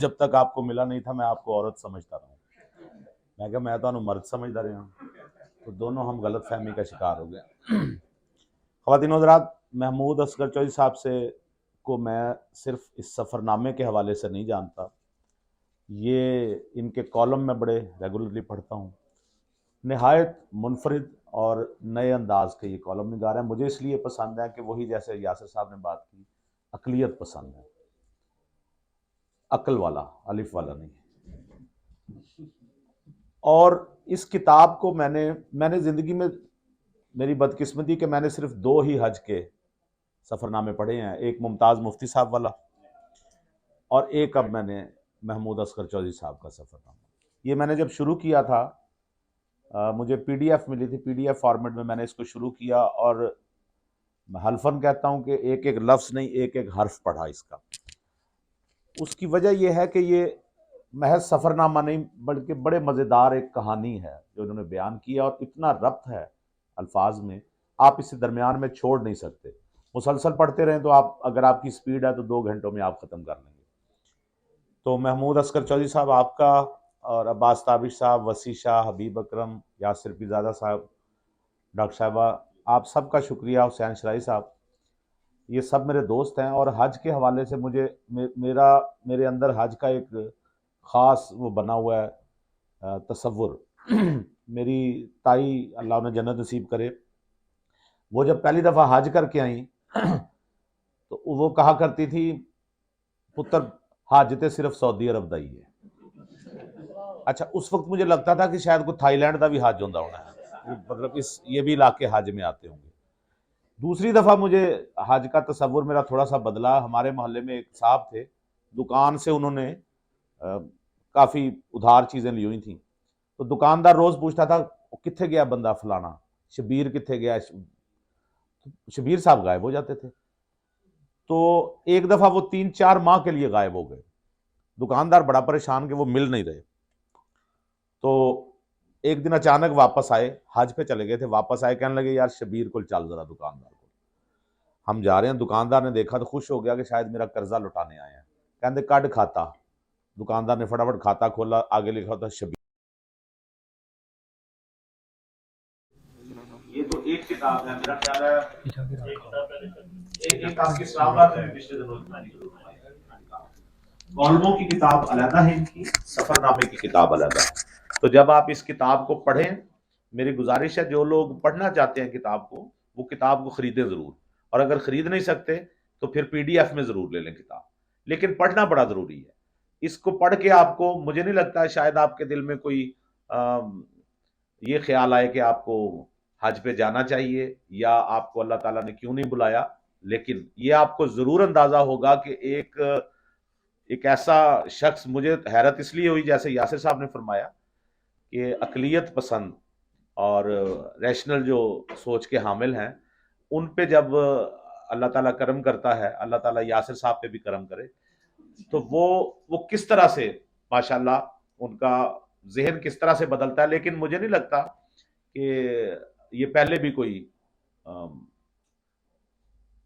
جب تک آپ کو ملا نہیں تھا میں آپ کو عورت سمجھتا رہا ہوں. میں کہا میں تو مرد سمجھتا رہا ہوں. تو دونوں ہم غلط فہمی کا شکار ہو گئے. خواتین و حضرات، محمود اصغر چودھری صاحب کو میں صرف اس سفر نامے کے حوالے سے نہیں جانتا. یہ ان کے کالم میں بڑے ریگولرلی پڑھتا ہوں. نہایت منفرد اور نئے انداز کے یہ کالم نگار ہیں. مجھے اس لیے پسند ہے کہ وہی جیسے یاسر صاحب نے بات کی، عقلیت پسند ہے، عقل والا، الف والا نہیں. اور اس کتاب کو میں نے زندگی میں، میری بدقسمتی کہ میں نے صرف 2 ہی حج کے سفر نامے پڑھے ہیں. ایک ممتاز مفتی صاحب والا اور ایک اب میں نے محمود اصغر چودھری صاحب کا سفر نامہ. یہ میں نے جب شروع کیا تھا، مجھے پی ڈی ایف ملی تھی، پی ڈی ایف فارمیٹ میں نے اس کو شروع کیا اور حلفاً کہتا ہوں کہ ایک ایک لفظ نہیں، ایک ایک حرف پڑھا اس کا. اس کی وجہ یہ ہے کہ یہ محض سفر نامہ نہیں بلکہ بڑے مزیدار ایک کہانی ہے جو انہوں نے بیان کیا، اور اتنا ربط ہے الفاظ میں، آپ اسے درمیان میں چھوڑ نہیں سکتے. مسلسل پڑھتے رہیں تو آپ، اگر آپ کی سپیڈ ہے تو 2 گھنٹوں میں آپ ختم کر لیں گے. تو محمود اصغر چودھری صاحب آپ کا، اور عباس تابش صاحب، وسیع شاہ، حبیب اکرم، یاسر پیرزادہ صاحب، ڈاکٹر صاحبہ، آپ سب کا شکریہ. حسین شرائی صاحب، یہ سب میرے دوست ہیں. اور حج کے حوالے سے مجھے میرے اندر حج کا ایک خاص وہ بنا ہوا ہے تصور. میری تائی، اللہ انہیں جنت نصیب کرے، وہ جب پہلی دفعہ حج کر کے آئیں تو وہ کہا کرتی تھی، پتر حج تے صرف سعودی عرب دا ہی ہے. اچھا، اس وقت مجھے لگتا تھا کہ شاید کوئی تھائی لینڈ دا بھی حج ہونا ہے، مطلب یہ بھی علاقے حج میں آتے ہوں گے. دوسری دفعہ مجھے حج کا تصور میرا تھوڑا سا بدلا. ہمارے محلے میں ایک صاحب تھے، دکان سے انہوں نے کافی ادھار چیزیں لی ہوئی تھیں. تو دکاندار روز پوچھتا تھا کتنے گیا بندہ فلانا، شبیر کتنے گیا. شبیر صاحب غائب ہو جاتے تھے. تو ایک دفعہ وہ 3-4 ماہ کے لیے غائب ہو گئے. دکاندار بڑا پریشان کہ وہ مل نہیں رہے. تو ایک دن اچانک واپس آئے، حج پہ چلے گئے تھے، واپس آئے، کہنے لگے یار شبیر کو چل ذرا دکاندار کو. ہم جا رہے ہیں، دکاندار نے دیکھا تو خوش ہو گیا کہ شاید میرا قرضہ لٹانے آئے ہیں. کہتے کڈ کھاتا. دکاندار نے فٹافٹ کھاتا کھولا، آگے لکھا ہوتا شبیر. یہ تو ایک کتاب ہے، میرا خیال ہے ایک آپ کی اسلام آباد میں پچھلے دنوں کالموں کی کتاب علیحدہ ہے، ان کی سفر نامے کی کتاب علیحدہ ہے. تو جب آپ اس کتاب کو پڑھیں، میری گزارش ہے جو لوگ پڑھنا چاہتے ہیں کتاب کو، وہ کتاب کو خریدیں ضرور. اور اگر خرید نہیں سکتے تو پھر پی ڈی ایف میں ضرور لے لیں کتاب. لیکن پڑھنا بڑا ضروری ہے. اس کو پڑھ کے آپ کو، مجھے نہیں لگتا ہے شاید آپ کے دل میں کوئی یہ خیال آئے کہ آپ کو حج پہ جانا چاہیے یا آپ کو اللہ تعالیٰ نے کیوں نہیں بلایا. لیکن یہ آپ کو ضرور اندازہ ہوگا کہ ایک ایسا شخص، مجھے حیرت اس لیے ہوئی جیسے یاسر صاحب نے فرمایا کہ عقلیت پسند اور ریشنل جو سوچ کے حامل ہیں، ان پہ جب اللہ تعالیٰ کرم کرتا ہے، اللہ تعالیٰ یاسر صاحب پہ بھی کرم کرے، تو وہ کس طرح سے ماشاءاللہ ان کا ذہن کس طرح سے بدلتا ہے. لیکن مجھے نہیں لگتا کہ یہ پہلے بھی کوئی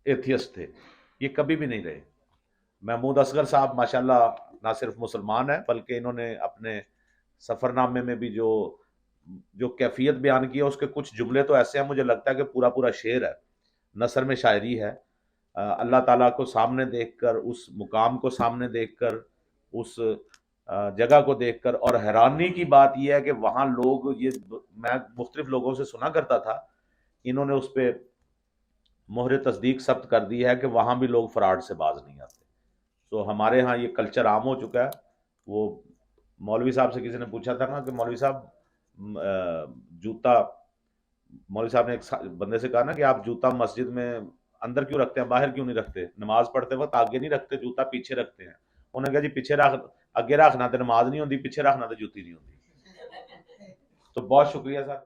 ایتھیسٹ تھے، یہ کبھی بھی نہیں رہے. محمود اصغر صاحب ماشاءاللہ نہ صرف مسلمان ہیں بلکہ انہوں نے اپنے سفر نامے میں بھی جو کیفیت بیان کی ہے، اس کے کچھ جملے تو ایسے ہیں مجھے لگتا ہے کہ پورا شعر ہے، نثر میں شاعری ہے. اللہ تعالیٰ کو سامنے دیکھ کر، اس مقام کو سامنے دیکھ کر، اس جگہ کو دیکھ کر، اور حیرانی کی بات یہ ہے کہ وہاں لوگ، یہ میں مختلف لوگوں سے سنا کرتا تھا، انہوں نے اس پہ مہر تصدیق ثبت کر دی ہے کہ وہاں بھی لوگ فراڈ سے باز نہیں آتے. تو ہمارے ہاں یہ کلچر عام ہو چکا ہے. وہ مولوی صاحب سے کسی نے پوچھا تھا نا کہ مولوی صاحب جوتا، مولوی صاحب نے ایک بندے سے کہا نا کہ آپ جوتا مسجد میں اندر کیوں رکھتے ہیں، باہر کیوں نہیں رکھتے؟ نماز پڑھتے وقت آگے نہیں رکھتے، جوتا پیچھے رکھتے ہیں. انہوں نے کہا جی پیچھے رکھ، اگے رکھنا تو نماز نہیں ہوتی، پیچھے رکھنا تو جوتی نہیں ہوتی. تو بہت شکریہ سر.